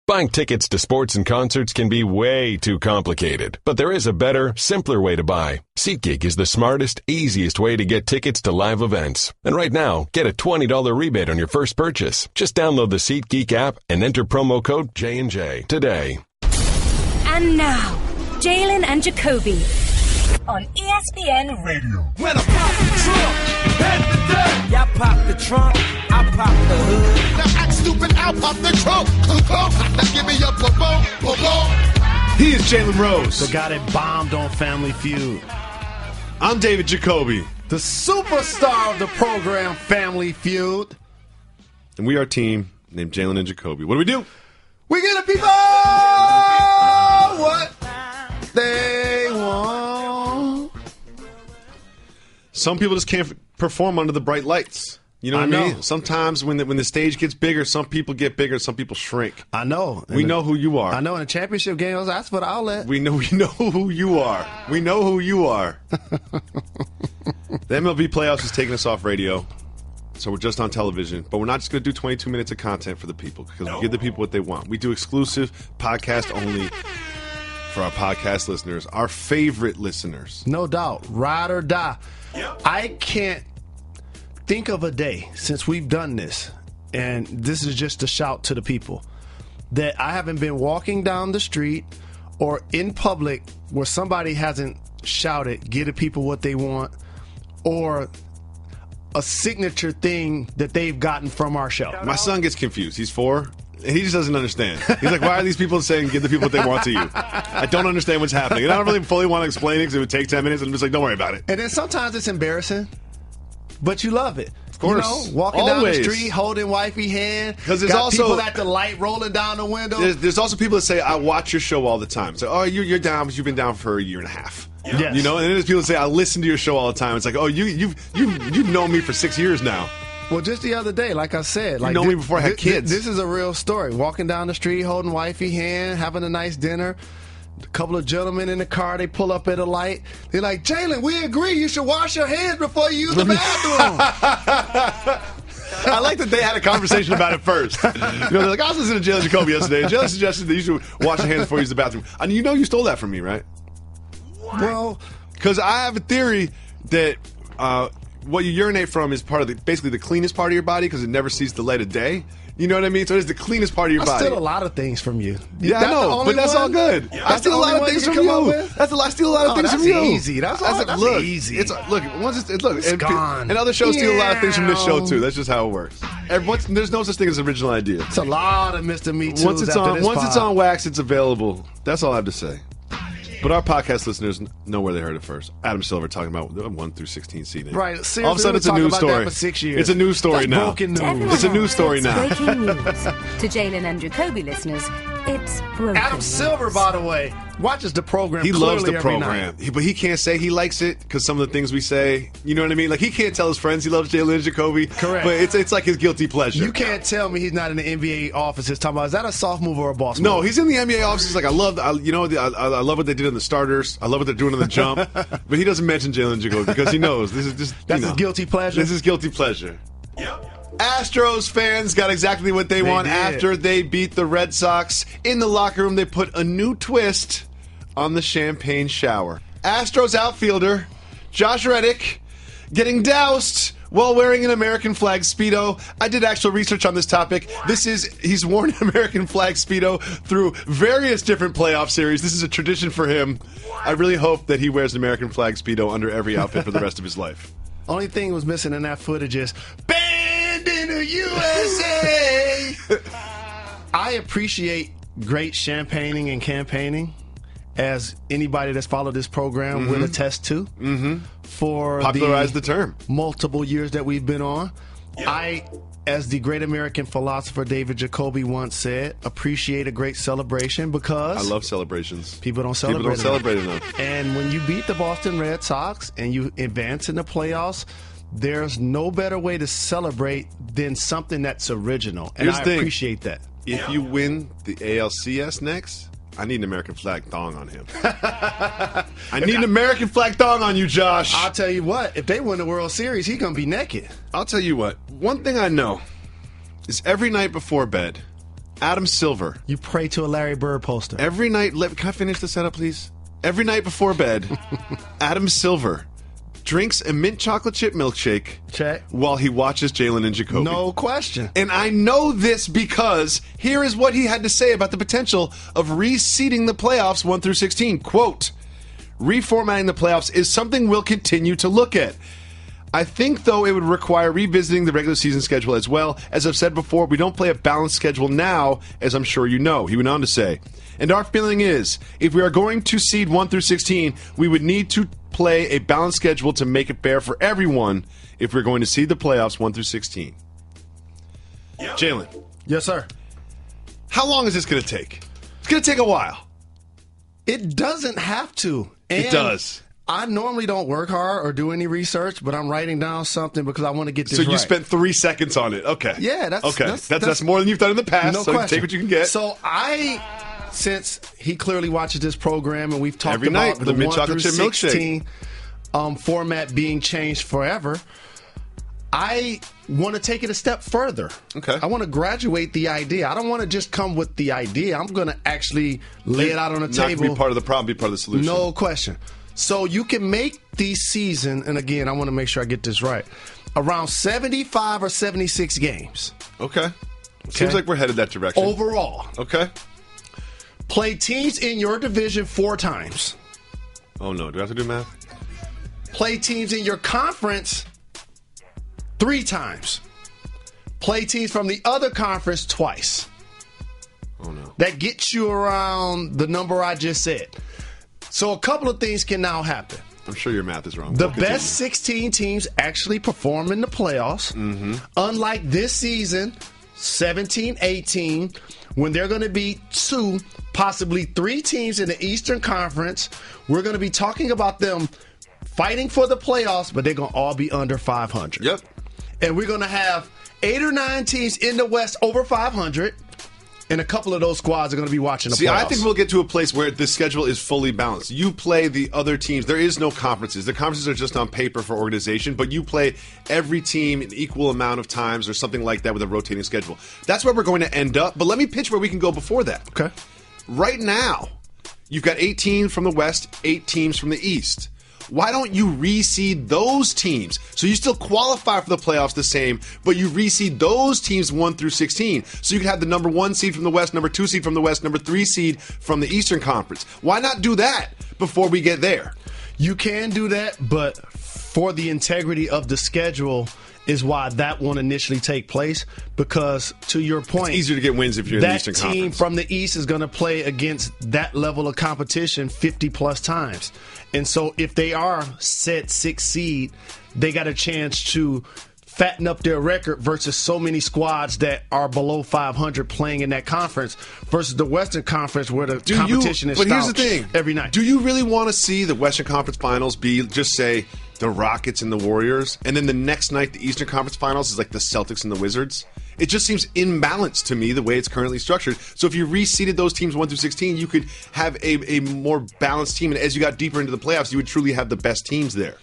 Buying tickets to sports and concerts can be way too complicated, but there is a better, simpler way to buy. SeatGeek is the smartest, easiest way to get tickets to live events. And right now, get a $20 rebate on your first purchase. Just download the SeatGeek app and enter promo code J&J today. And now, Jalen and Jacoby on ESPN Radio. When I pop the trunk, head to death. Y'all pop the trunk, I pop the hood. Now act stupid, I'll pop the trunk. Now give me your boom. He is Jalen Rose, the guy that bombed on Family Feud. I'm David Jacoby, the superstar of the program Family Feud. And we are a team named Jalen and Jacoby. What do? We give the people what they want. Some people just can't perform under the bright lights. You know what I mean? Sometimes when the stage gets bigger, some people get bigger, some people shrink. I know. We know who you are. I know. In the championship games, that's for the outlet. We know who you are. We know who you are. The MLB playoffs is taking us off radio, so we're just on television. But we're not just going to do 22 minutes of content for the people, because we give the people what they want. We do exclusive podcast only for our podcast listeners, our favorite listeners. No doubt. Ride or die. Yep. I can't think of a day since we've done this, and this is just a shout to the people, that I haven't been walking down the street or in public where somebody hasn't shouted, give the people what they want, or a signature thing that they've gotten from our show. My son gets confused. He's 4. And he just doesn't understand. He's like, why are these people saying give the people what they want to you? I don't understand what's happening. And I don't really fully want to explain it because it would take 10 minutes. And I'm just like, don't worry about it. And then sometimes it's embarrassing, but you love it. Of course. You know, walking down the street, holding wifey hand. Because there's got also people at the light rolling down the window. There's also people that say, I watch your show all the time. So, oh, you're down because you've been down for a year and a half. Yes. You know, and then there's people that say, I listen to your show all the time. It's like, oh, you've known me for 6 years now. Well, just the other day, like I said, you know me before I had kids. This is a real story. Walking down the street, holding wifey hand, having a nice dinner. A couple of gentlemen in the car, they pull up at a light. They're like, Jalen, we agree you should wash your hands before you use the bathroom. I like that they had a conversation about it first. You know, they're like, I was listening to Jalen Jacoby yesterday. Jalen suggested that you should wash your hands before you use the bathroom. And you know you stole that from me, right? Well, because I have a theory that what you urinate from is part of basically the cleanest part of your body because it never sees the light of day. You know what I mean? So it's the cleanest part of your body. I steal a lot of things from you. Yeah, I know, but that's all good. I steal a lot of things from you. I steal a lot of things from you. That's easy. That's easy. It's gone. And other shows steal a lot of things from this show too. That's just how it works. There's no such thing as original idea. It's a lot of Mr. Me Too's. Once it's on wax, it's available. That's all I have to say. But our podcast listeners know where they heard it first. Adam Silver talking about the 1 through 16 seeding. Right. Seriously, all of a sudden, it's a news story. For 6 years. It's a news story now. Broken news. It's a news story now. Breaking news. To Jalen and Jacoby listeners, it's broken Adam Silver, by the way, watches the program. He loves the every program, but he can't say he likes it because some of the things we say, you know what I mean? Like, he can't tell his friends he loves Jalen and Jacoby. Correct. But it's like his guilty pleasure. You can't tell me he's not in the NBA offices talking about, is that a soft move or a boss move? No, he's in the NBA office. He's like, I love what they did in the starters. I love what they're doing in the jump. But he doesn't mention Jalen and Jacoby because he knows this is just his guilty pleasure. This is guilty pleasure. Yep. Astros fans got exactly what they want after they beat the Red Sox. In the locker room, they put a new twist on the champagne shower. Astros outfielder Josh Reddick getting doused while wearing an American flag Speedo. I did actual research on this topic. He's worn an American flag Speedo through various different playoff series. This is a tradition for him. I really hope that he wears an American flag Speedo under every outfit for the rest of his life. Only thing was missing in that footage is banned in the USA. I appreciate great champagning and campaigning, as anybody that's followed this program will attest to. For popularize the term. Multiple years that we've been on. Yep. I, as the great American philosopher David Jacoby once said, appreciate a great celebration because I love celebrations. People don't celebrate People don't celebrate enough. And when you beat the Boston Red Sox and you advance in the playoffs, there's no better way to celebrate than something that's original. And I appreciate that. If you win the ALCS next, I need an American flag thong on him. I need an American flag thong on you, Josh. I'll tell you what, if they win the World Series, he's going to be naked. I'll tell you what, one thing I know is every night before bed, Adam Silver. You pray to a Larry Bird poster. Every night, can I finish the setup, please? Every night before bed, Adam Silver drinks a mint chocolate chip milkshake while he watches Jalen and Jacoby. No question. And I know this because here is what he had to say about the potential of reseeding the playoffs 1 through 16. Quote, reformatting the playoffs is something we'll continue to look at. I think, though, it would require revisiting the regular season schedule as well. As I've said before, we don't play a balanced schedule now, as I'm sure you know. He went on to say, and our feeling is, if we are going to seed 1 through 16, we would need to play a balanced schedule to make it fair for everyone if we're going to seed the playoffs 1 through 16. Yep. Jalen. Yes, sir. How long is this going to take? It's going to take a while. It doesn't have to. And it does. I normally don't work hard or do any research, but I'm writing down something because I want to get this right. So you right. spent 3 seconds on it. Okay. Yeah, that's more than you've done in the past. No so question. Take what you can get. So since he clearly watches this program and we've talked every about night, the mint 1 through chocolate 16 format being changed forever, I want to take it a step further. Okay. I want to graduate the idea. I don't want to just come with the idea. I'm going to actually lay it out on the table. Not be part of the problem, be part of the solution. No question. So you can make the season, and again, I want to make sure I get this right, around 75 or 76 games. Okay. Seems like we're headed that direction. Overall. Okay. Play teams in your division 4 times. Oh, no. Do I have to do math? Play teams in your conference 3 times. Play teams from the other conference twice. Oh, no. That gets you around the number I just said. So a couple of things can now happen. I'm sure your math is wrong. The best 16 teams actually perform in the playoffs. Mm-hmm. Unlike this season, 17, 18, when they're going to be 2, possibly 3 teams in the Eastern Conference. We're going to be talking about them fighting for the playoffs, but they're going to all be under 500. Yep. And we're going to have 8 or 9 teams in the West over 500. And a couple of those squads are going to be watching the playoffs. I think we'll get to a place where the schedule is fully balanced. You play the other teams. There is no conferences. The conferences are just on paper for organization, but you play every team an equal amount of times or something like that with a rotating schedule. That's where we're going to end up. But let me pitch where we can go before that. Okay. Right now, you've got 8 teams from the West, 8 teams from the East. Why don't you reseed those teams? So you still qualify for the playoffs the same, but you reseed those teams 1 through 16. So you can have the number 1 seed from the West, number 2 seed from the West, number 3 seed from the Eastern Conference. Why not do that before we get there? You can do that, but for the integrity of the schedule is why that won't initially take place, because to your point, it's easier to get wins if you're in the Eastern Conference. That team from the East is going to play against that level of competition 50 plus times. And so if they are set 6 seed, they got a chance to fatten up their record versus so many squads that are below 500 playing in that conference versus the Western Conference where the competition is But here's the thing. Every night. Do you really want to see the Western Conference Finals be just say the Rockets and the Warriors, and then the next night the Eastern Conference Finals is like the Celtics and the Wizards? It just seems imbalanced to me the way it's currently structured. So if you reseeded those teams 1 through 16, you could have a more balanced team, and as you got deeper into the playoffs, you would truly have the best teams there.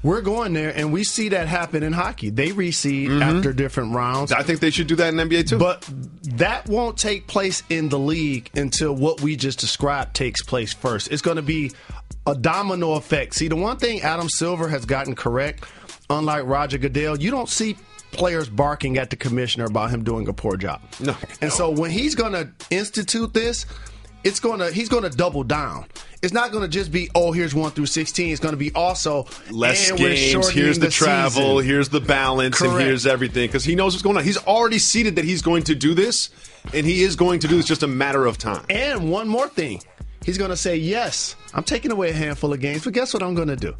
We're going there, and we see that happen in hockey. They reseed after different rounds. I think they should do that in NBA too. But that won't take place in the league until what we just described takes place first. It's going to be a domino effect. See, the one thing Adam Silver has gotten correct, unlike Roger Goodell, you don't see players barking at the commissioner about him doing a poor job. No. And so when he's going to institute this, he's going to double down. It's not going to just be, here's 1 through 16. It's going to be also less games. Here's the travel. Season. Here's the balance. Correct. And here's everything. Because he knows what's going on. He's already seeded that he's going to do this, and he is going to do this. Just a matter of time. And one more thing. He's going to say, yes, I'm taking away a handful of games, but guess what I'm going to do?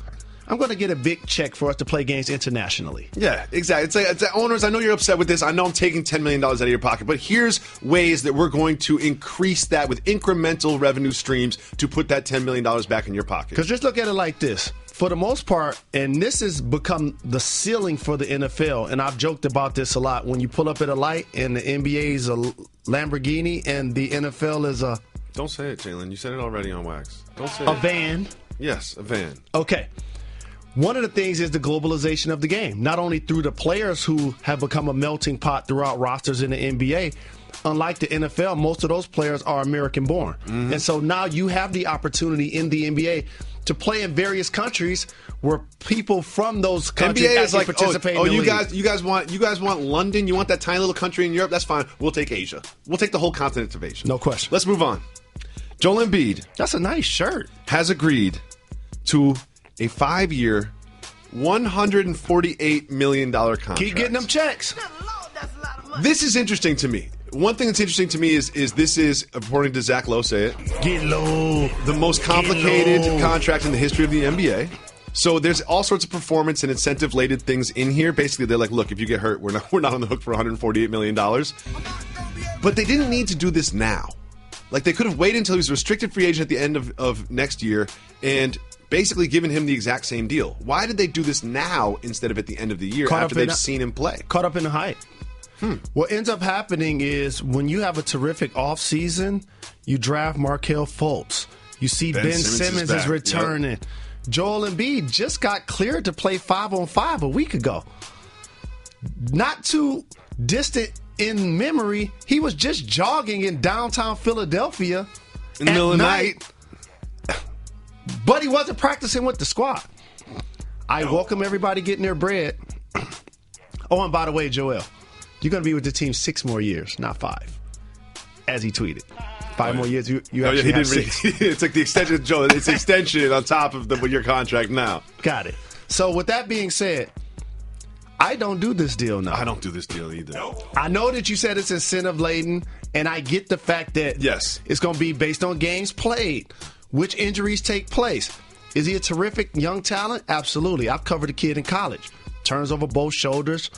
I'm going to get a big check for us to play games internationally. Yeah, exactly. It's like owners, I know you're upset with this. I know I'm taking $10 million out of your pocket, but here's ways that we're going to increase that with incremental revenue streams to put that $10 million back in your pocket. Because just look at it like this. For the most part, and this has become the ceiling for the NFL, and I've joked about this a lot. When you pull up at a light and the NBA is a Lamborghini and the NFL is a... Don't say it, Jalen. You said it already on wax. Don't say a it. van. Yes, a van. Okay. One of the things is the globalization of the game, not only through the players who have become a melting pot throughout rosters in the NBA, unlike the NFL, most of those players are American-born. And so now you have the opportunity in the NBA to play in various countries where people from those countries NBA is like, participate in the you league. guys want London? You want that tiny little country in Europe? That's fine. We'll take Asia. We'll take the whole continent of Asia. No question. Let's move on. Joel Embiid. That's a nice shirt. Has agreed to a 5-year, $148 million contract. Keep getting them checks. This is interesting to me. One thing that's interesting to me is this is, according to Zach Lowe, Get low. the most complicated contract in the history of the NBA. So there's all sorts of performance and incentive-related things in here. Basically, they're like, look, if you get hurt, we're not on the hook for $148 million. But they didn't need to do this now. Like, they could have waited until he was a restricted free agent at the end of next year and basically given him the exact same deal. Why did they do this now instead of at the end of the year after they've seen him play? Caught up in the hype. What ends up happening is when you have a terrific offseason, you draft Markelle Fultz. You see Ben Simmons is returning. Yep. Joel Embiid just got cleared to play 5-on-5 a week ago. Not too distant in memory, he was just jogging in downtown Philadelphia in the middle of the night. But he wasn't practicing with the squad. I welcome everybody getting their bread. Oh, and by the way, Joel, you're going to be with the team 6 more years, not 5, as he tweeted. 5 more years, you actually have 6. It's like the extension, Joel. It's extension on top of your contract now. Got it. So with that being said, I don't do this deal now. I don't do this deal either. I know that you said it's incentive-laden, and I get the fact that it's going to be based on games played, which injuries take place. Is he a terrific young talent? Absolutely. I've covered a kid in college. Turns over both shoulders.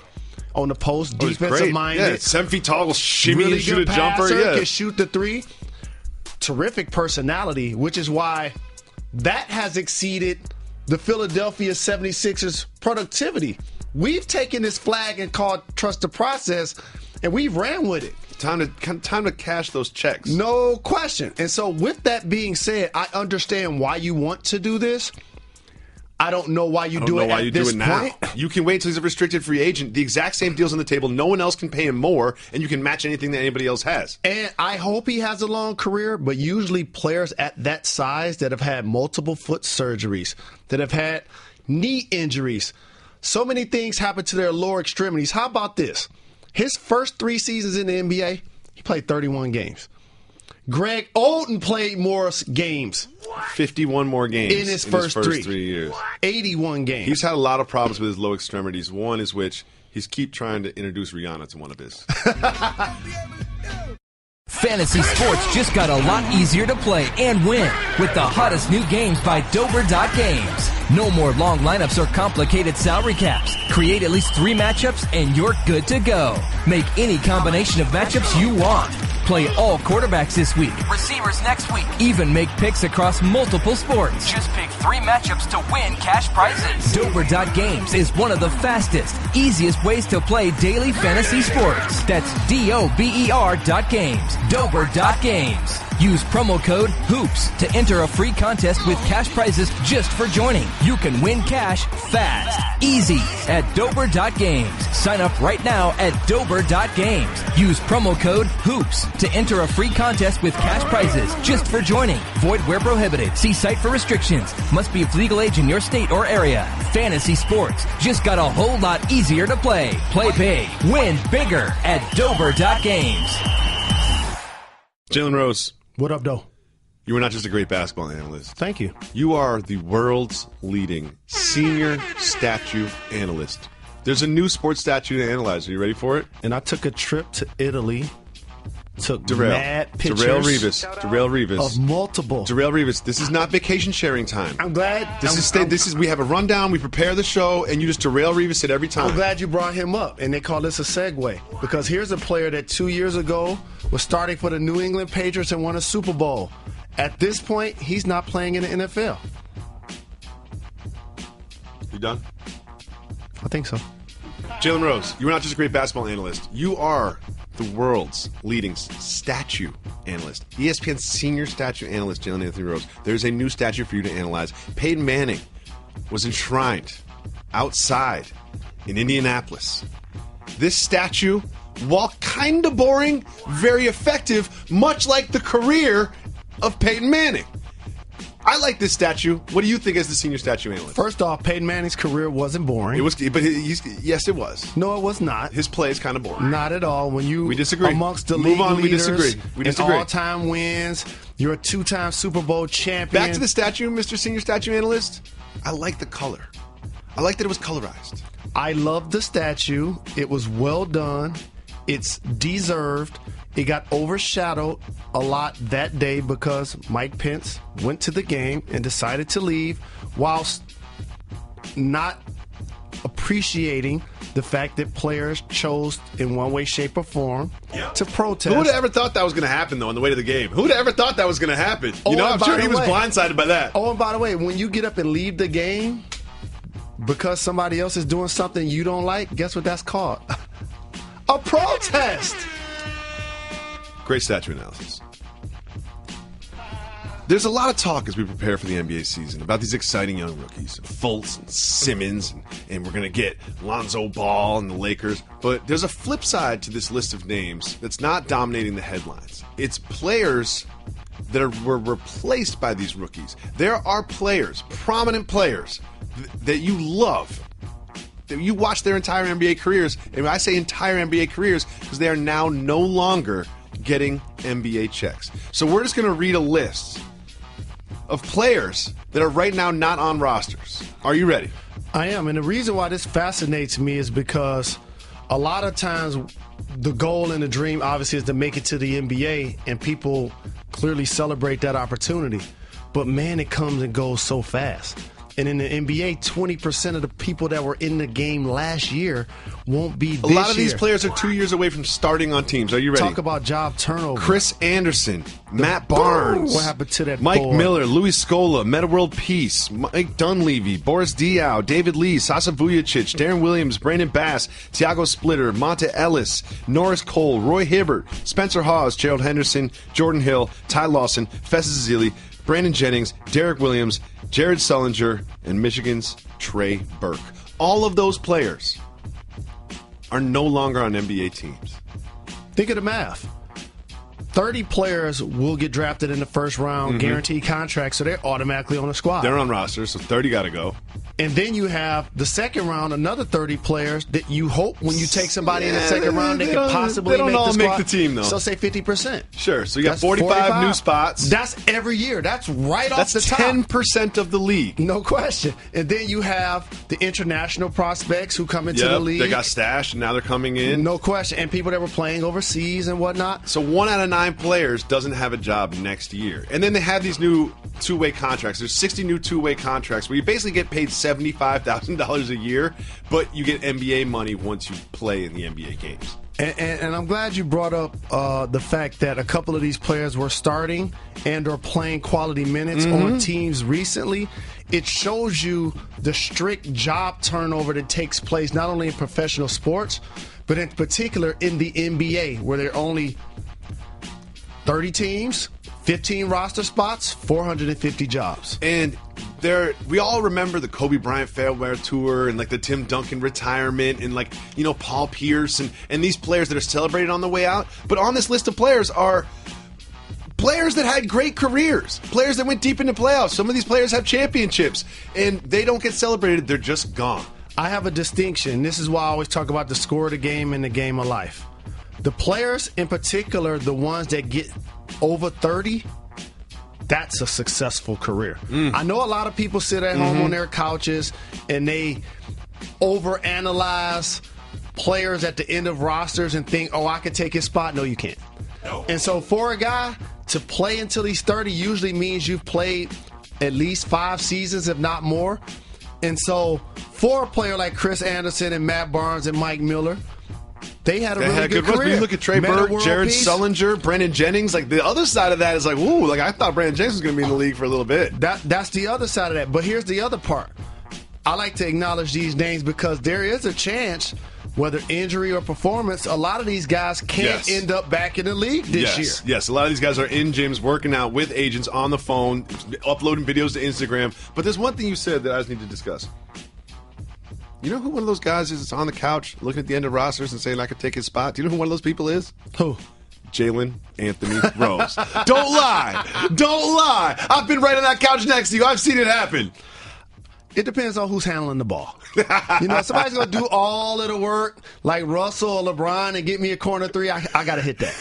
On the post, defensive minded. Yeah, 7 feet tall, will shimmy really and shoot a good jumper. Passer, Yeah. can shoot the 3. Terrific personality, which is why that has exceeded the Philadelphia 76ers productivity. We've taken this flag and called trust the process, and we've ran with it. Time to cash those checks. No question. And so with that being said, I understand why you want to do this. I don't know why you do it at this point. You can wait until he's a restricted free agent. The exact same deal's on the table. No one else can pay him more, and you can match anything that anybody else has. And I hope he has a long career, but usually players at that size that have had multiple foot surgeries, that have had knee injuries, so many things happen to their lower extremities. How about this? His first 3 seasons in the NBA, he played 31 games. Greg Oden played more games. 51 more games in his first 3 years. 81 games. He's had a lot of problems with his low extremities. One is which he's keep trying to introduce Rihanna to one of his. Fantasy sports just got a lot easier to play and win with the hottest new games by Dober.Games. No more long lineups or complicated salary caps. Create at least 3 matchups and you're good to go. Make any combination of matchups you want. Play all quarterbacks this week, receivers next week. Even make picks across multiple sports. Just pick 3 matchups to win cash prizes. Dober.Games is one of the fastest, easiest ways to play daily fantasy sports. That's DOBER.Games. Dober.Games. Use promo code HOOPS to enter a free contest with cash prizes just for joining. You can win cash fast, easy at Dober.Games. Sign up right now at Dober.Games. Use promo code HOOPS to enter a free contest with cash prizes just for joining. Void where prohibited. See site for restrictions. Must be of legal age in your state or area. Fantasy sports just got a whole lot easier to play. Play big, win bigger at Dober.Games. Jalen Rose. What up, though? You are not just a great basketball analyst. Thank you. You are the world's leading senior statue analyst. There's a new sports statue to analyze. Are you ready for it? And I took a trip to Italy. Took mad pictures. Darrell Revis. Of multiple. Darrell Revis. This is not vacation sharing time. I'm glad. We have a rundown. We prepare the show, and you just Darrell Revis it every time. I'm glad you brought him up, and they call this a segue because here's a player that 2 years ago was starting for the New England Patriots and won a Super Bowl. At this point, he's not playing in the NFL. You done? I think so. Jalen Rose, you are not just a great basketball analyst. You are the world's leading statue analyst. ESPN senior statue analyst, Jalen Anthony Rose. There's a new statue for you to analyze. Peyton Manning was enshrined outside in Indianapolis. This statue while kind of boring, very effective, much like the career of Peyton Manning. I like this statue. What do you think as the senior statue analyst? First off, Peyton Manning's career wasn't boring. It was, but yes, it was. No, it was not. His play is kind of boring. Not at all. When you we disagree. Amongst the Move league on. leaders, We disagree. in all-time wins, you're a 2-time Super Bowl champion. Back to the statue, Mr. Senior Statue Analyst. I like the color. I like that it was colorized. I love the statue. It was well done. It's deserved. It got overshadowed a lot that day because Mike Pence went to the game and decided to leave whilst not appreciating the fact that players chose in one way, shape, or form to protest. Who would have ever thought that was going to happen, though, on the way to the game? Who would have ever thought that was going to happen? I'm sure he was blindsided by that. Oh, and by the way, when you get up and leave the game because somebody else is doing something you don't like, guess what that's called? A protest. Great statue analysis. There's a lot of talk as we prepare for the NBA season about these exciting young rookies, Fultz and Simmons, and we're going to get Lonzo Ball and the Lakers. But there's a flip side to this list of names that's not dominating the headlines. It's players that were replaced by these rookies. There are players, prominent players, that you love, that you watch their entire NBA careers. And I say entire NBA careers because they are now no longer getting NBA checks. So we're just going to read a list of players that are right now not on rosters. Are you ready? I am. And the reason why this fascinates me is because a lot of times the goal and the dream obviously is to make it to the NBA, and people clearly celebrate that opportunity. But man, it comes and goes so fast. And in the NBA, 20% of the people that were in the game last year won't be this year. A lot of these players are 2 years away from starting on teams. Are you ready? Talk about job turnover. Chris Anderson, Matt Barnes. What happened to that Mike boy? Miller, Louis Scola, Meta World Peace, Mike Dunleavy, Boris Diaw, David Lee, Sasa Vujacic, Darren Williams, Brandon Bass, Thiago Splitter, Monta Ellis, Norris Cole, Roy Hibbert, Spencer Hawes, Gerald Henderson, Jordan Hill, Ty Lawson, Festus Ezeli, Brandon Jennings, Derek Williams, Jared Sullinger, and Michigan's Trey Burke. All of those players are no longer on NBA teams. Think of the math. 30 players will get drafted in the first round, guaranteed contracts, so they're automatically on the squad. They're on rosters, so 30 got to go. And then you have the second round, another 30 players that you hope when you take somebody in the second round, they could possibly they don't make the all squad. make the team, though. So say 50%. Sure, so you got 45 new spots. That's every year. That's right off the top. That's 10% of the league. No question. And then you have the international prospects who come into the league. They got stashed, and now they're coming in. No question. And people that were playing overseas and whatnot. So 1 out of 9 players doesn't have a job next year. And then they have these new two-way contracts. There's 60 new two-way contracts where you basically get paid $75,000 a year, but you get NBA money once you play in the NBA games. And I'm glad you brought up the fact that a couple of these players were starting and or playing quality minutes on teams recently. It shows you the strict job turnover that takes place not only in professional sports, but in particular in the NBA, where there are only 30 teams, 15 roster spots, 450 jobs. And we all remember the Kobe Bryant farewell tour and like the Tim Duncan retirement and like, Paul Pierce and these players that are celebrated on the way out. But on this list of players are players that had great careers, players that went deep into playoffs. Some of these players have championships and they don't get celebrated. They're just gone. I have a distinction. This is why I always talk about the score of the game and the game of life. The players in particular, the ones that get over 30, that's a successful career. I know a lot of people sit at home on their couches and they overanalyze players at the end of rosters and think, I could take his spot. No, you can't. No. And so for a guy to play until he's 30 usually means you've played at least 5 seasons, if not more. And so for a player like Chris Anderson and Matt Barnes and Mike Miller, they had a really good career. When you look at Trey Burke, Jared Sullinger, Brandon Jennings, like the other side of that is like, ooh, like I thought Brandon Jennings was going to be in the league for a little bit. That's the other side of that. But here's the other part. I like to acknowledge these names because there is a chance, whether injury or performance, a lot of these guys can't end up back in the league this year. Yes, a lot of these guys are in gyms working out with agents on the phone, uploading videos to Instagram. But there's one thing you said that I just need to discuss. You know who one of those guys is that's on the couch looking at the end of rosters and saying I could take his spot? Do you know who one of those people is? Who? Jalen Anthony Rose. Don't lie. Don't lie. I've been right on that couch next to you. I've seen it happen. It depends on who's handling the ball. Somebody's going to do all of the work like Russell or LeBron and get me a corner three. I got to hit that.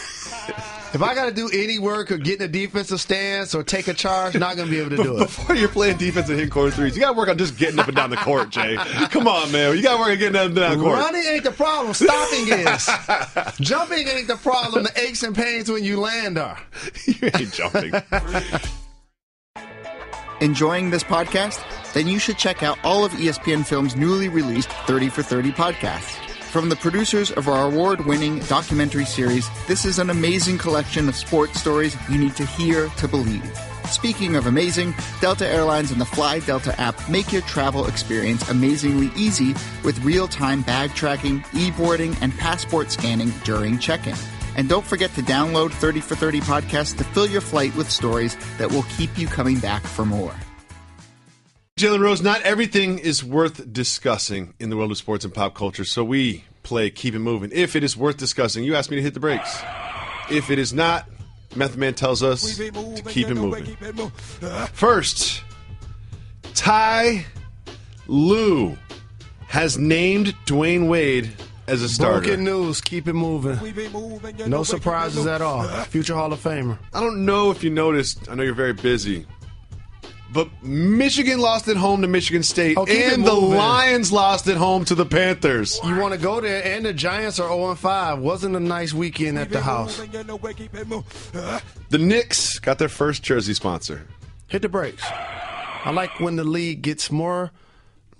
If I got to do any work or get in a defensive stance or take a charge, not going to be able to do it. Before you're playing defense and hitting corner threes, you got to work on just getting up and down the court, Jay. Come on, man. You got to work on getting up and down the court. Running ain't the problem. Stopping is. Jumping ain't the problem. The aches and pains when you land are. You ain't jumping. Enjoying this podcast? Then you should check out all of ESPN Film's newly released 30 for 30 podcasts. From the producers of our award-winning documentary series, this is an amazing collection of sports stories you need to hear to believe. Speaking of amazing, Delta Airlines and the Fly Delta app make your travel experience amazingly easy with real-time bag tracking, e-boarding, and passport scanning during check-in. And don't forget to download 30 for 30 podcasts to fill your flight with stories that will keep you coming back for more. Jalen Rose, not everything is worth discussing in the world of sports and pop culture, so we play Keep It Moving. If it is worth discussing, you ask me to hit the brakes. If it is not, Method Man tells us to keep it moving. First, Ty Lue has named Dwayne Wade as a starter. Broken news, keep it moving. No surprises at all. Future Hall of Famer. I don't know if you noticed, I know you're very busy, but Michigan lost at home to Michigan State, and the Lions lost at home to the Panthers. You want to go there, and the Giants are 0-5. Wasn't a nice weekend at the house. The Knicks got their first jersey sponsor. Hit the brakes. I like when the league gets more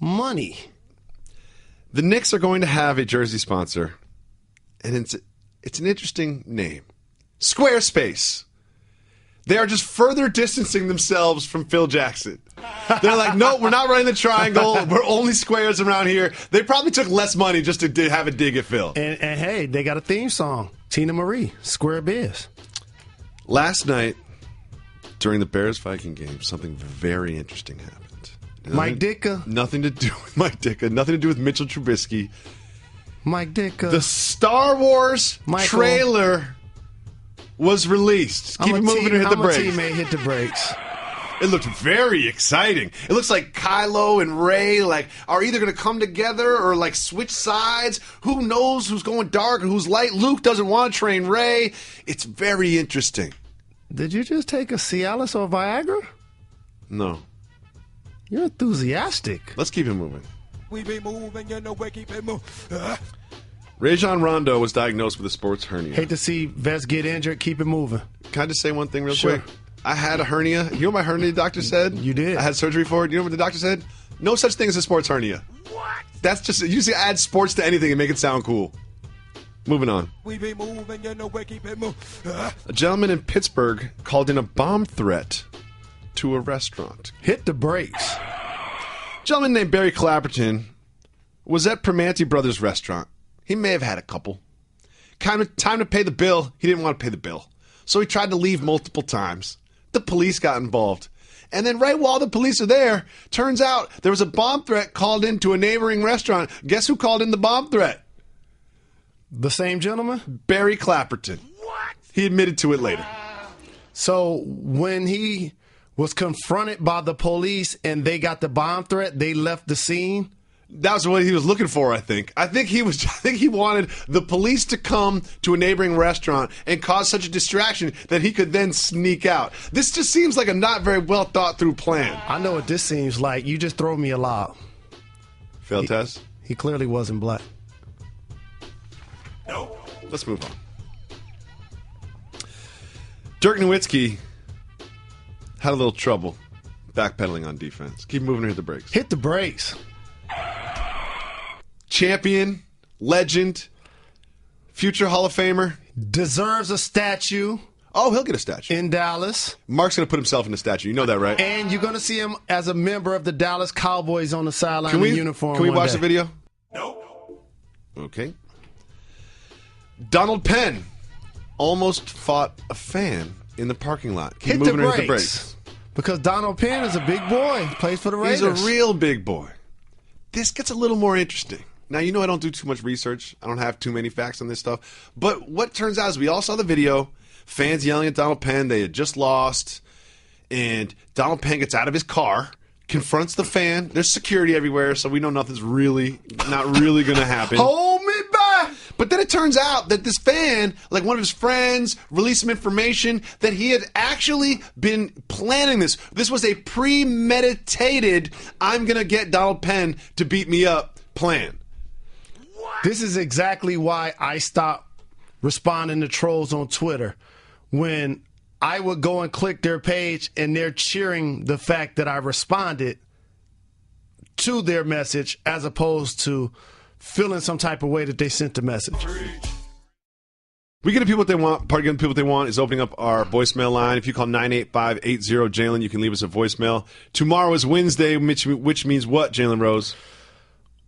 money. The Knicks are going to have a jersey sponsor, and it's an interesting name. Squarespace. They are just further distancing themselves from Phil Jackson. They're like, no, we're not running the triangle. We're only squares around here. They probably took less money just to have a dig at Phil. And hey, they got a theme song. Tina Marie, Square Biz. Last night, during the Bears-Viking game, something very interesting happened. Mike Ditka. Nothing to do with Mike Ditka. Nothing to do with Mitchell Trubisky. Mike Ditka. The Star Wars trailer was released. Keep it moving and hit the brakes. Teammate hit the brakes. It looked very exciting. It looks like Kylo and Rey are either going to come together or switch sides. Who knows who's going dark and who's light? Luke doesn't want to train Rey. It's very interesting. Did you just take a Cialis or Viagra? No. You're enthusiastic. Let's keep it moving. We be moving, we keep it moving. Rajon Rondo was diagnosed with a sports hernia. Hate to see vets get injured. Keep it moving. Can I just say one thing real quick? I had a hernia. You know what my hernia doctor said? You did. I had surgery for it. You know what the doctor said? No such thing as a sports hernia. What? That's just, you usually add sports to anything and make it sound cool. Moving on. We be moving, we keep it moving. A gentleman in Pittsburgh called in a bomb threat to a restaurant. Hit the brakes. A gentleman named Barry Clapperton was at Primanti Brothers restaurant. He may have had a couple. Time to pay the bill. He didn't want to pay the bill. So he tried to leave multiple times. The police got involved. And then right while the police are there, turns out there was a bomb threat called into a neighboring restaurant. Guess who called in the bomb threat? The same gentleman? Barry Clapperton. What? He admitted to it later. So when he was confronted by the police and they got the bomb threat, they left the scene? That was what he was looking for, I think. I think he wanted the police to come to a neighboring restaurant and cause such a distraction that he could then sneak out. This just seems like a not very well thought through plan. I know what this seems like. You just throw me a lob. Failed test? He clearly wasn't black. No. Let's move on. Dirk Nowitzki had a little trouble backpedaling on defense. Keep moving or hit the brakes. Hit the brakes. Champion, legend, future Hall of Famer. Deserves a statue. Oh, he'll get a statue. In Dallas. Mark's going to put himself in a statue. You know that, right? And you're going to see him as a member of the Dallas Cowboys on the sideline in uniform. Can we watch the video? No. Okay. Donald Penn almost fought a fan in the parking lot. Keep moving or hit the brakes. Because Donald Penn is a big boy. Plays for the Raiders. He's a real big boy. this gets a little more interesting. Now, you know I don't do too much research. I don't have too many facts on this stuff. But what turns out is we all saw the video. Fans yelling at Donald Penn. They had just lost. And Donald Penn gets out of his car, confronts the fan. There's security everywhere, so we know nothing's not really going to happen. Hold me back! But then it turns out that this fan, like one of his friends, released some information that he had actually been planning this. This was a premeditated, I'm going to get Donald Penn to beat me up plan. This is exactly why I stopped responding to trolls on Twitter. When I would go and click their page and they're cheering the fact that I responded to their message as opposed to feeling some type of way that they sent the message. We get to people what they want. Part of getting people what they want is opening up our voicemail line. If you call 985-80-JALEN, you can leave us a voicemail. Tomorrow is Wednesday, which means what, Jalen Rose?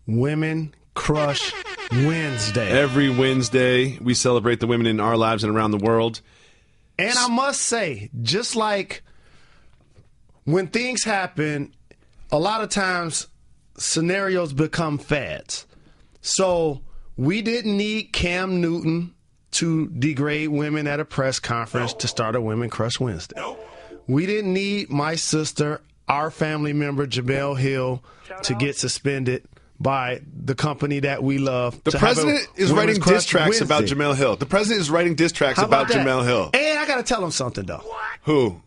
Women Crush Wednesday. Every Wednesday, we celebrate the women in our lives and around the world. And I must say, just like when things happen, a lot of times scenarios become fads. So we didn't need Cam Newton to degrade women at a press conference to start a Women Crush Wednesday. We didn't need my sister, our family member, Jamel Hill, to get suspended by the company that we love. The president is writing diss tracks about Jamel Hill. The president is writing diss tracks about Jamel Hill. And I got to tell him something, though. Who?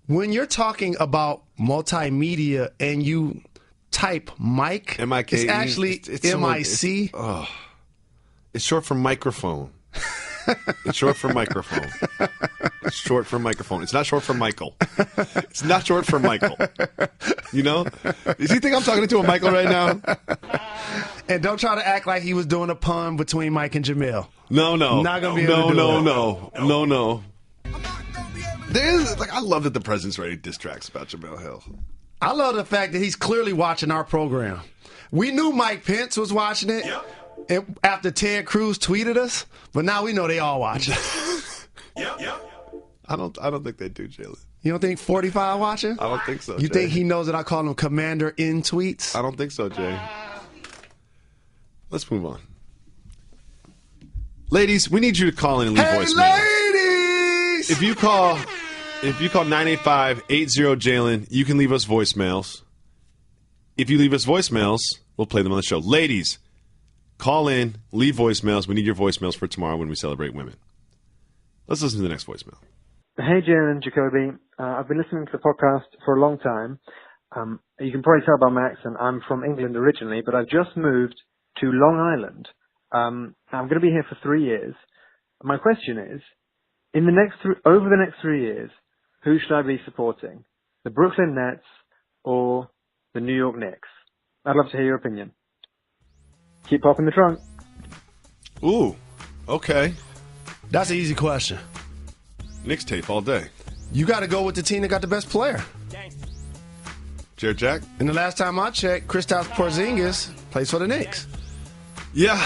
When you're talking about multimedia and you type Mike, M-I-K-E, it's actually M-I-C. It's short for microphone. It's short for microphone. It's short for microphone. It's not short for Michael. It's not short for Michael. You know? Does he think I'm talking to a Michael right now? And don't try to act like he was doing a pun between Mike and Jamel. No. Not gonna be able to do No. There's I love that the president's writing diss tracks about Jamel Hill. I love the fact that he's clearly watching our program. We knew Mike Pence was watching it. Yep. After Ted Cruz tweeted us, but now we know they all watch it. Yep. I don't think they do, Jalen. You don't think 45 watching? I don't think so, You Jay. think he knows that I call him Commander in tweets? I don't think so, Jay. Let's move on. Ladies, we need you to call in and leave voicemail. Ladies! If you call 985-80-JALEN, you can leave us voicemails. If you leave us voicemails, we'll play them on the show. Ladies, call in, leave voicemails. We need your voicemails for tomorrow when we celebrate women. Let's listen to the next voicemail. Hey, Jalen Jacoby. I've been listening to the podcast for a long time. You can probably tell by my accent, I'm from England originally, but I've just moved to Long Island. I'm going to be here for 3 years. My question is, over the next 3 years, who should I be supporting? The Brooklyn Nets or the New York Knicks? I'd love to hear your opinion. Keep popping the trunk. Ooh, okay. That's an easy question. Knicks tape all day. You got to go with the team that got the best player. Jared Jack? And the last time I checked, Kristaps Porzingis plays for the Knicks. Yeah.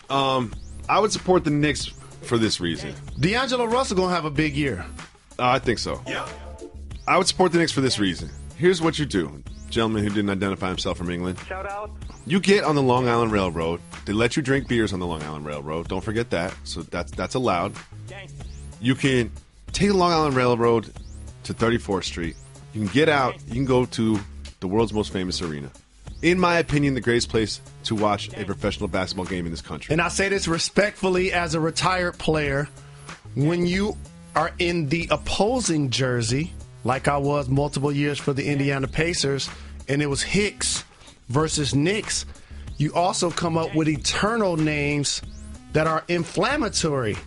I would support the Knicks for this reason. D'Angelo Russell going to have a big year. I think so. Yeah. I would support the Knicks for this reason. Here's what you do. Gentleman who didn't identify himself from England. Shout out. You get on the Long Island Railroad. They let you drink beers on the Long Island Railroad. Don't forget that. So that's allowed. You can take the Long Island Railroad to 34th Street. You can get out. You can go to the world's most famous arena. In my opinion, the greatest place to watch a professional basketball game in this country. And I say this respectfully as a retired player. When you are in the opposing jersey, like I was multiple years for the Indiana Pacers, and it was Hicks versus Knicks, you also come up with eternal names that are inflammatory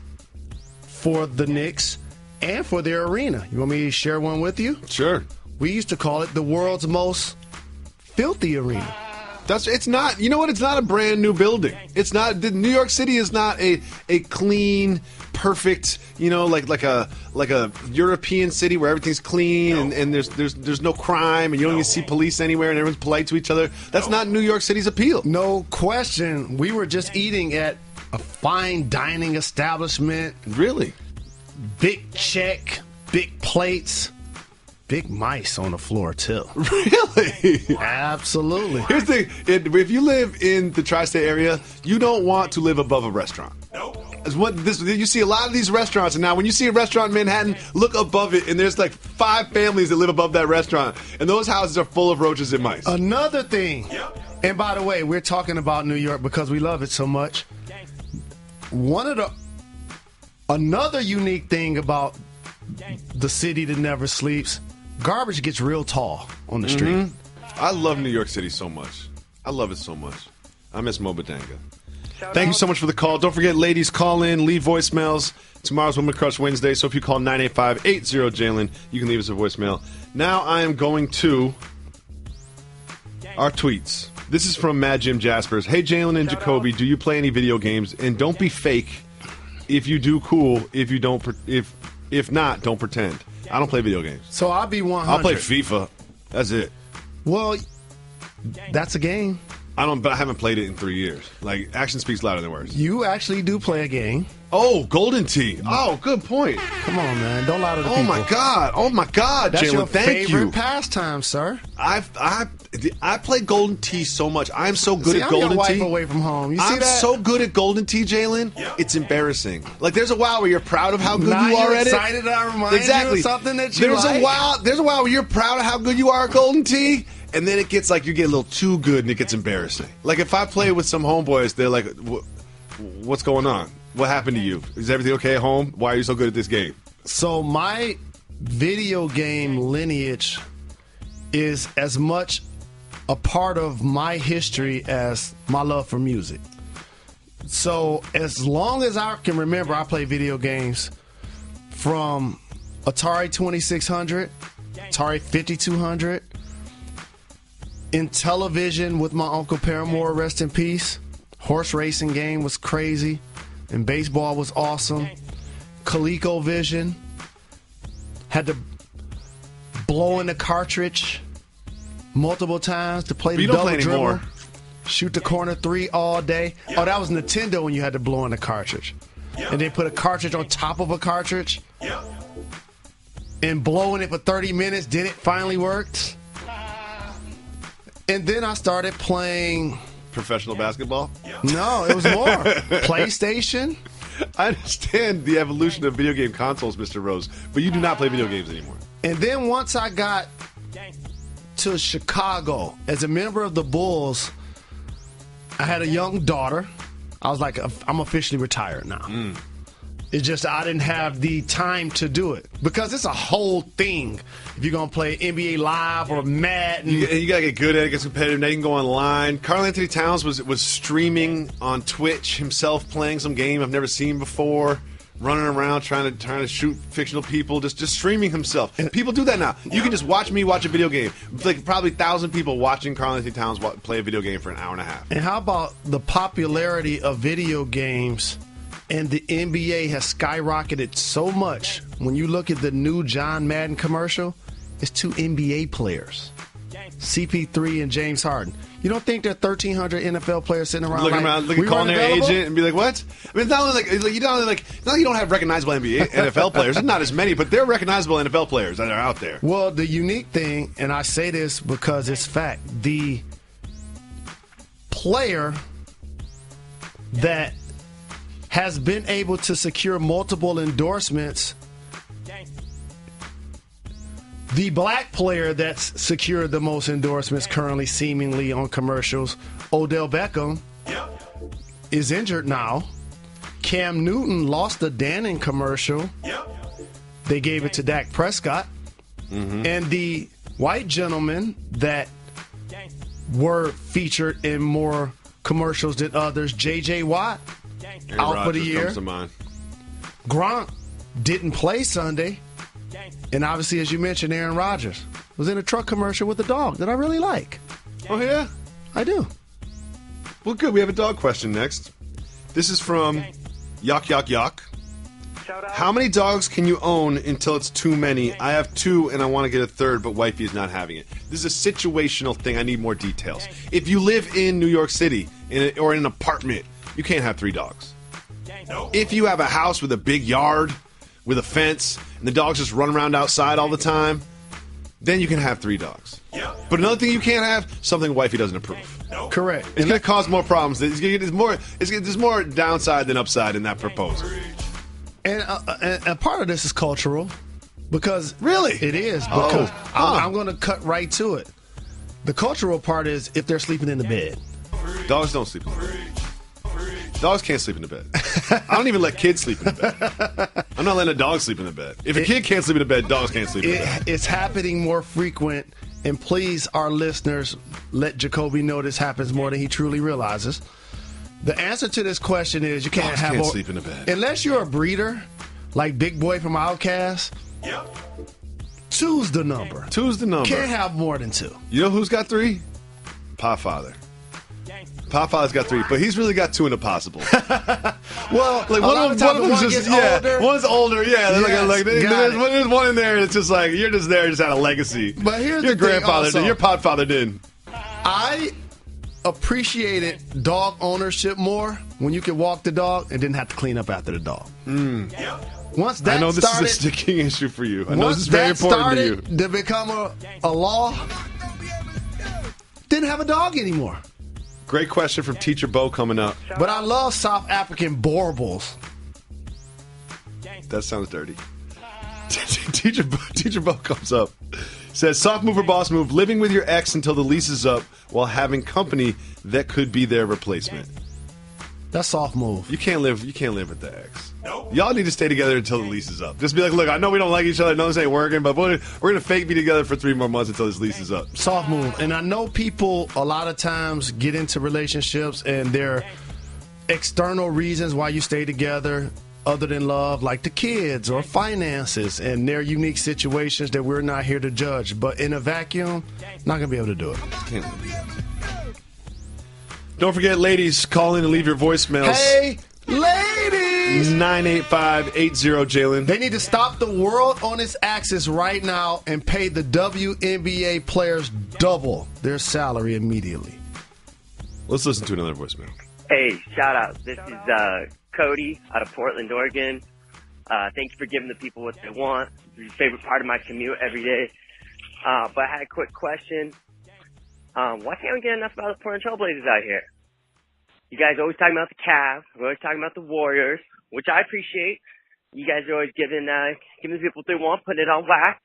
for the Knicks and for their arena. You want me to share one with you? Sure. We used to call it the world's most filthy arena. It's not. You know what? It's not a brand new building. It's not. New York City is not a clean, perfect. Like a European city where everything's clean and there's no crime and you don't even see police anywhere and everyone's polite to each other. That's not New York City's appeal. No question. We were just eating at a fine dining establishment. Really? Big check, big plates, big mice on the floor, too. Really? Absolutely. Here's the thing. If you live in the tri-state area, you don't want to live above a restaurant. Nope. You see a lot of these restaurants, and now when you see a restaurant in Manhattan, look above it, and there's like 5 families that live above that restaurant, and those houses are full of roaches and mice. Another thing, and by the way, we're talking about New York because we love it so much. Another unique thing about the city that never sleeps, garbage gets real tall on the street. I love New York City so much. I love it so much. I miss Mobadanga. Thank you so much for the call. Don't forget, ladies, call in, leave voicemails. Tomorrow's Woman Crush Wednesday, so if you call 985-80-JALEN, you can leave us a voicemail. Now I am going to our tweets. This is from Mad Jim Jaspers. Hey, Jalen and Jacoby, do you play any video games? And don't be fake. If you do, cool. If you don't, if not, don't pretend. I don't play video games. So I'll be 100. I'll play FIFA. That's it. Well, that's a game. But I haven't played it in 3 years. Like, action speaks louder than words. You actually do play a game. Oh, Golden Tee. Oh, good point. Come on, man. Don't lie to the people. Oh, my God, That's Jalen, your thank you. favorite pastime, sir. I play Golden Tee so much. I'm so good at I'm Golden your wife Tee. Away from home. You see I'm that? so good at Golden Tee, Jalen. It's embarrassing. Like, there's a while where you're proud of how good now you are at it. Excited I remind you of something that you There's like. a while where you're proud of how good you are at Golden Tee. And then it gets like you get a little too good and it gets embarrassing. Like if I play with some homeboys, they're like, what's going on? What happened to you? Is everything okay at home? Why are you so good at this game? So my video game lineage is as much a part of my history as my love for music. So as long as I can remember, I play video games from Atari 2600, Atari 5200, in television with my Uncle Paramore, rest in peace. Horse racing game was crazy, and baseball was awesome. ColecoVision, had to blow in the cartridge multiple times to play the double dribble. Shoot the corner 3 all day. Oh, that was Nintendo when you had to blow in the cartridge. And they put a cartridge on top of a cartridge. And blowing it for 30 minutes, then it finally worked. And then I started playing... Professional basketball? No, it was more. PlayStation. I understand the evolution of video game consoles, Mr. Rose, but you do not play video games anymore. And then once I got to Chicago, as a member of the Bulls, I had a young daughter. I was like, I'm officially retired now. It's just I didn't have the time to do it because it's a whole thing. If you're going to play NBA Live or Madden. You got to get good at it, get competitive. Now you can go online. Karl Anthony Towns was streaming on Twitch himself playing some game I've never seen before, running around trying to shoot fictional people, just streaming himself. And people do that now. You can just watch me watch a video game. Like probably 1,000 people watching Karl Anthony Towns play a video game for an hour and a half. And how about the popularity of video games? And the NBA has skyrocketed so much. When you look at the new John Madden commercial, it's 2 NBA players, CP3 and James Harden. You don't think there are 1,300 NFL players sitting around looking calling their agent and be like, what? I mean, it's not only like you don't have recognizable NFL players. There's not as many, but they're recognizable NFL players that are out there. Well, the unique thing, and I say this because it's fact, the player that has been able to secure multiple endorsements. The black player that's secured the most endorsements currently seemingly on commercials, Odell Beckham, is injured now. Cam Newton lost the Dannon commercial. They gave it to Dak Prescott. And the white gentlemen that were featured in more commercials than others, J.J. Watt, out for the year. Comes to mind. Gronk didn't play Sunday. And obviously, as you mentioned, Aaron Rodgers was in a truck commercial with a dog that I really like. Oh, yeah? I do. Well, good. We have a dog question next. This is from Yak Yak Yak. How many dogs can you own until it's too many? I have 2 and I want to get a 3rd, but wifey is not having it. This is a situational thing. I need more details. If you live in New York City or in an apartment, you can't have 3 dogs. If you have a house with a big yard, with a fence, and the dogs just run around outside all the time, then you can have 3 dogs. But another thing you can't have, something wifey doesn't approve. Correct. It's going to cause more problems. There's more downside than upside in that proposal. And part of this is cultural, because really it is. Because I'm going to cut right to it. The cultural part is if they're sleeping in the bed. Dogs don't sleep in the bed. Dogs can't sleep in the bed. I don't even let kids sleep in the bed. I'm not letting a dog sleep in the bed. If a kid can't sleep in the bed, dogs can't sleep in the bed. It's happening more frequent, and please, our listeners, let Jacoby know this happens more than he truly realizes. The answer to this question is you can't sleep in the bed. Unless you're a breeder, like Big Boy from Outkast. Yep. 2's the number. 2's the number. Can't have more than 2. You know who's got 3? Popfather. Popfather's got 3, but he's really got 2 in the possible. Well, like one of them's just older. One's older. Yeah, Yes, there's one in there. It's just like you're just there, just had a legacy. But here's your the grandfather thing also, did. Your podfather did. I appreciated dog ownership more when you could walk the dog and didn't have to clean up after the dog. Once that I know this started, is a sticking issue for you. I know this is very important to you. To become a law, didn't have a dog anymore. Great question from Teacher Bo coming up. But I love South African Borbals. That sounds dirty. Teacher Bo comes up. Says, soft move or boss move, living with your ex until the lease is up while having company that could be their replacement. That's soft move. You can't live with the ex. Nope. Y'all need to stay together until the lease is up. Just be like, look, I know we don't like each other. I know this ain't working, but we're going to fake be together for 3 more months until this lease is up. Soft move. And I know people a lot of times get into relationships and there are external reasons why you stay together other than love, like the kids or finances, and their unique situations that we're not here to judge. But in a vacuum, not going to be able to do it. Can't Don't forget, ladies, call in and leave your voicemails. Hey, ladies! 985-80-JALEN. They need to stop the world on its axis right now and pay the WNBA players double their salary immediately. Let's listen to another voicemail. Hey, shout out. This is Cody out of Portland, Oregon. Thanks for giving the people what they want. It's your favorite part of my commute every day. But I had a quick question. Why can't we get enough about the Portland Trailblazers out here? You guys are always talking about the Cavs. We're always talking about the Warriors, which I appreciate. You guys are always giving people what they want, putting it on wax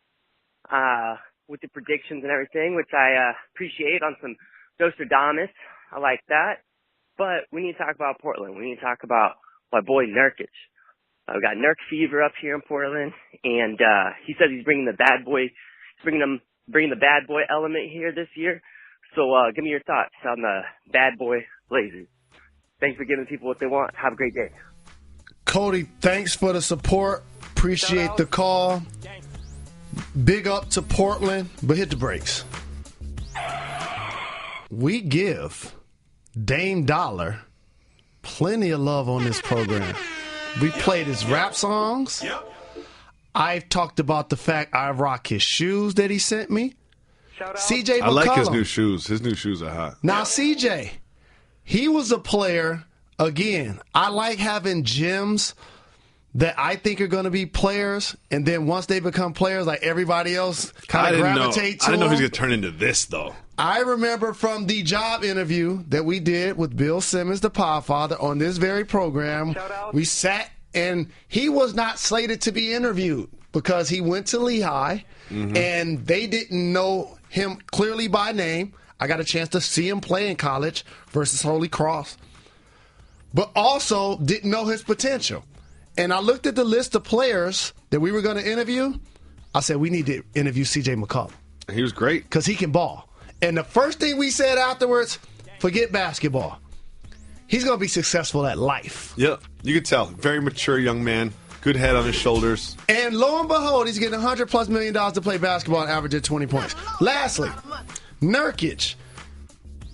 with the predictions and everything, which I appreciate on some Nostradamus. I like that. But we need to talk about Portland. We need to talk about my boy Nurkic. We got Nurk fever up here in Portland, and he says he's bringing the bad boy. He's bringing the bad boy element here this year. So give me your thoughts on the bad boy Blazers. Thanks for giving people what they want. Have a great day. Cody, thanks for the support. Appreciate the call. Big up to Portland, but hit the brakes. We give Dame Dollar plenty of love on this program. We played his rap songs. I've talked about the fact I rock his shoes that he sent me. CJ McCollum. I like his new shoes. His new shoes are hot. Now, CJ, he was a player. Again, I like having gems that I think are going to be players, and then once they become players, like everybody else, kind of gravitate to I didn't know them. he was going to turn into this, though. I remember from the job interview that we did with Bill Simmons, the Podfather, on this very program, we sat, and he was not slated to be interviewed because he went to Lehigh, and they didn't know him clearly by name. I got a chance to see him play in college versus Holy Cross, but also didn't know his potential. And I looked at the list of players that we were going to interview. I said, we need to interview CJ McCollum. He was great. Because he can ball. And the first thing we said afterwards, forget basketball. He's going to be successful at life. Yeah, you could tell. Very mature young man. Good head on his shoulders. And lo and behold, he's getting $100+ million to play basketball and averaging 20 points. Lastly, Nurkic.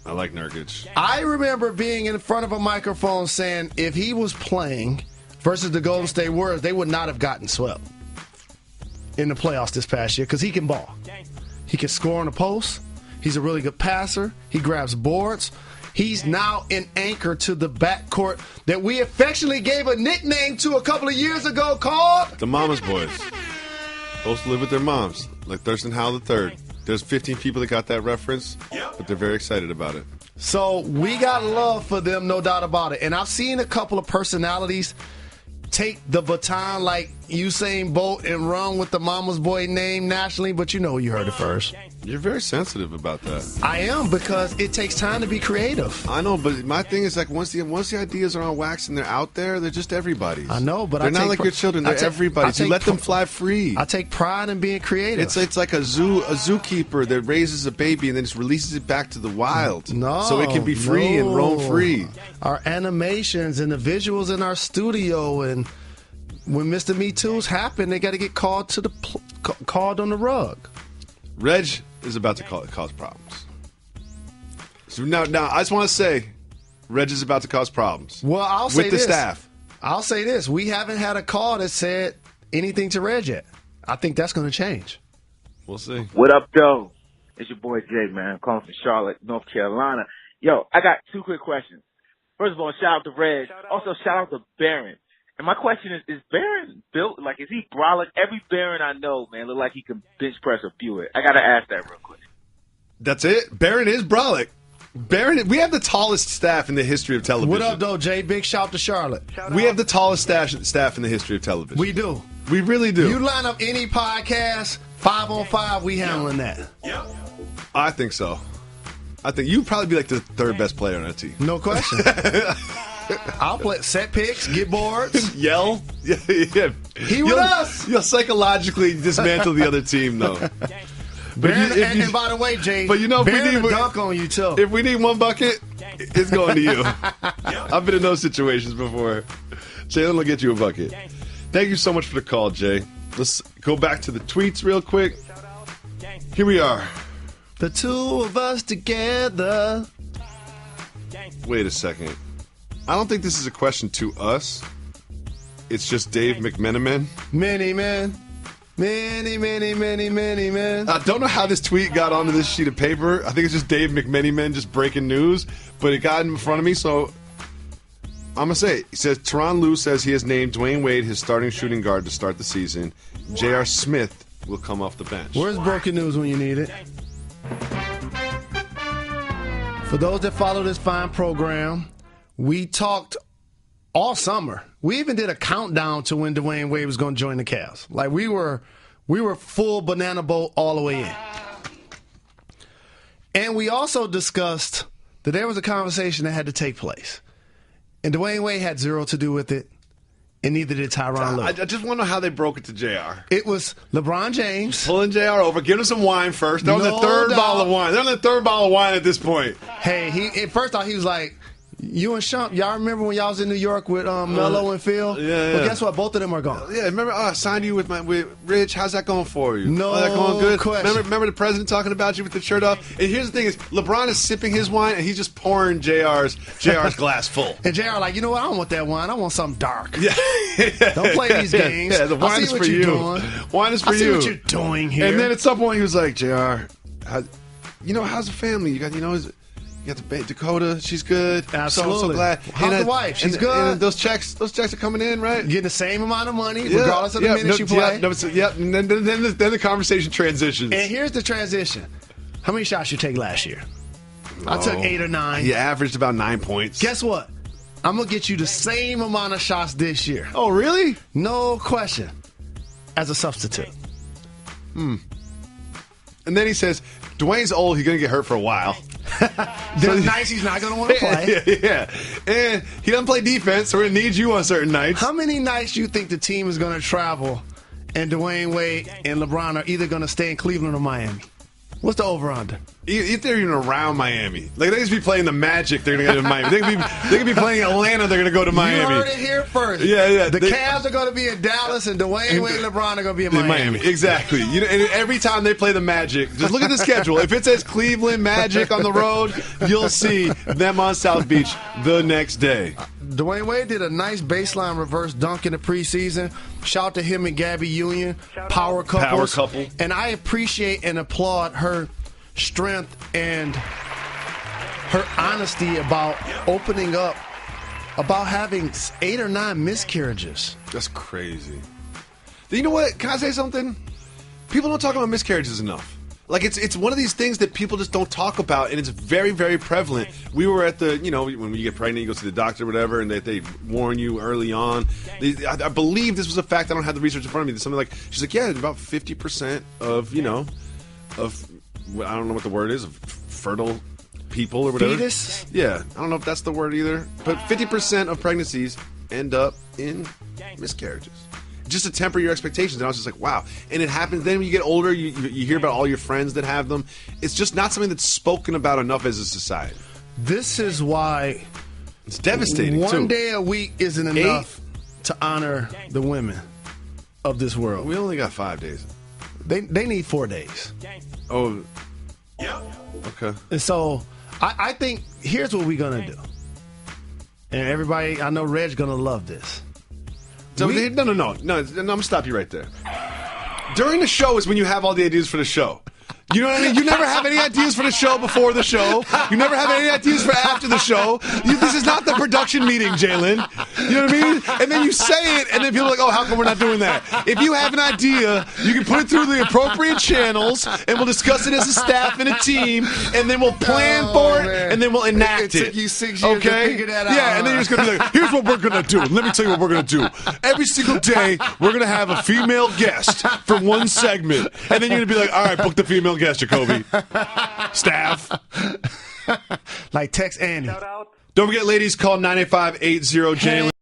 I like Nurkic. I remember being in front of a microphone saying if he was playing versus the Golden State Warriors, they would not have gotten swept in the playoffs this past year because he can ball. He can score on the post. He's a really good passer. He grabs boards. He's now an anchor to the backcourt that we affectionately gave a nickname to a couple of years ago called the Mama's Boys. Supposed to live with their moms, like Thurston Howell III. There's 15 people that got that reference, but they're very excited about it. So we got love for them, no doubt about it. And I've seen a couple of personalities take the baton like Usain Bolt and run with the mama's boy name nationally, but you know you heard it first. You're very sensitive about that. I am, because it takes time to be creative. I know, but my thing is like once the ideas are on wax and they're out there, they're just everybody's. I know, but they're not like your children. They're everybody's. You let them fly free. I take pride in being creative. It's like a zookeeper that raises a baby and then just releases it back to the wild. So it can be free and roam free. Our animations and the visuals in our studio, and when Mr. Me Too's happen, they got to get called on the rug. Reg is about to cause problems. So now I just want to say, Reg is about to cause problems. Well, I'll say with the staff. I'll say this: we haven't had a call that said anything to Reg yet. I think that's going to change. We'll see. What up, though? It's your boy Jay, man. I'm calling from Charlotte, North Carolina. Yo, I got 2 quick questions. First of all, shout out to Reg. Also, shout out to Barron. And my question is Barron built, like, is he brolic? Every Barron I know, man, look like he can bench press a Buick. I got to ask that real quick. That's it? Barron is brolic. Barron, we have the tallest staff in the history of television. What up, though, Jay? Big shout to Charlotte. We have the tallest staff in the history of television. We do. We really do. You line up any podcast, 5-on-5, we handling that. I think so. I think you'd probably be like the 3rd best player on that team. No question. I'll play set picks, get boards, yell. Yeah. He with us. You'll psychologically dismantle the other team, though. But and by the way, Jay, but you know, if we need a dunk on you too. If we need 1 bucket, it's going to you. I've been in those situations before. Jalen will get you a bucket. Thank you so much for the call, Jay. Let's go back to the tweets real quick. Here we are. The 2 of us together. Wait a second. I don't think this is a question to us. It's just Dave McMenamin. Many men. I don't know how this tweet got onto this sheet of paper. I think it's just Dave McMenamin just breaking news. But it got in front of me, so I'm going to say it. He says, Teron Lue says he has named Dwayne Wade his starting shooting guard to start the season. J.R. Smith will come off the bench. Where's broken news when you need it? For those that follow this fine program, we talked all summer. We even did a countdown to when Dwayne Wade was going to join the Cavs. Like we were full banana boat all the way in. And we also discussed that there was a conversation that had to take place. And Dwayne Wade had zero to do with it, and neither did Tyronn Lue. I just want to know how they broke it to JR. It was LeBron James. Pulling JR over, giving him some wine first. They're on the 3rd bottle of wine. They're on the 3rd bottle of wine at this point. Hey, first off, he was like, you and Shump, y'all remember when y'all was in New York with Melo and Phil? Yeah. Well, guess what? Both of them are gone. Yeah, remember I signed you with Rich. How's that going for you? No that going good? question. Remember the president talking about you with the shirt off? And here's the thing is, LeBron is sipping his wine, and he's just pouring JR's glass full. And JR like, you know what? I don't want that wine. I want something dark. Yeah. Don't play these games. Yeah, the wine is for you. Wine is for you. I see what you're doing here. And then at some point he was like, JR, how's the family? You got, You got the Dakota. She's good. Absolutely. So glad. How's the wife? She's good. And those checks are coming in, right? You're getting the same amount of money, regardless of the minutes you play. And then the conversation transitions. And here's the transition. How many shots you take last year? I took 8 or 9. He averaged about 9 points. Guess what? I'm going to get you the same amount of shots this year. Oh, really? No question. As a substitute. And then he says, Dwayne's old. He's going to get hurt for a while. There's nights he's not going to want to play. Yeah. And he doesn't play defense, so we're going to need you on certain nights. How many nights do you think the team is going to travel and Dwayne Wade and LeBron are either going to stay in Cleveland or Miami? What's the over-under? If they're even around Miami. Like, they just be playing the Magic, they're going to go to Miami. They could be playing Atlanta, they're going to go to Miami. You heard it here first. Yeah. The Cavs are going to be in Dallas, and Dwayne Wade and LeBron are going to be in Miami. Exactly. And every time they play the Magic, just look at the schedule. If it says Cleveland Magic on the road, you'll see them on South Beach the next day. Dwayne Wade did a nice baseline reverse dunk in the preseason. Shout out to him and Gabby Union, power couple. And I appreciate and applaud her strength and her honesty about opening up, about having 8 or 9 miscarriages. That's crazy. You know what? Can I say something? People don't talk about miscarriages enough. Like, it's one of these things that people just don't talk about, and it's very, very prevalent. We were at the, when you get pregnant, you go see the doctor or whatever, and they warn you early on. I believe this was a fact. I don't have the research in front of me. There's something like, she's like, yeah, about 50% of, of, I don't know what the word is, of fertile people or whatever. Fetus? Yeah, I don't know if that's the word either. But 50% of pregnancies end up in miscarriages. Just to temper your expectations. And I was just like, wow. And it happens then when you get older, you hear about all your friends that have them. It's just not something that's spoken about enough as a society. This is why it's devastating, One day a week isn't enough to honor the women of this world. We only got 5 days. They need 4 days. Oh. Okay. And so I think here's what we're going to do. And everybody, I know Reg's going to love this. So no, I'm going to stop you right there. During the show is when you have all the ideas for the show. You know what I mean? You never have any ideas for the show before the show. You never have any ideas for after the show. This is not the production meeting, Jalen. You know what I mean? And then you say it, and then people are like, oh, how come we're not doing that? If you have an idea, you can put it through the appropriate channels, and we'll discuss it as a staff and a team, and then we'll plan for it, and then we'll enact it. It took you 6 years to figure that out. Yeah, and then you're just going to be like, here's what we're going to do. Let me tell you what we're going to do. Every single day, we're going to have a female guest for one segment. And then you're going to be like, all right, book the female guest, Jacoby. Staff. Like text Annie. Don't forget, ladies, call 985-80-JALEN.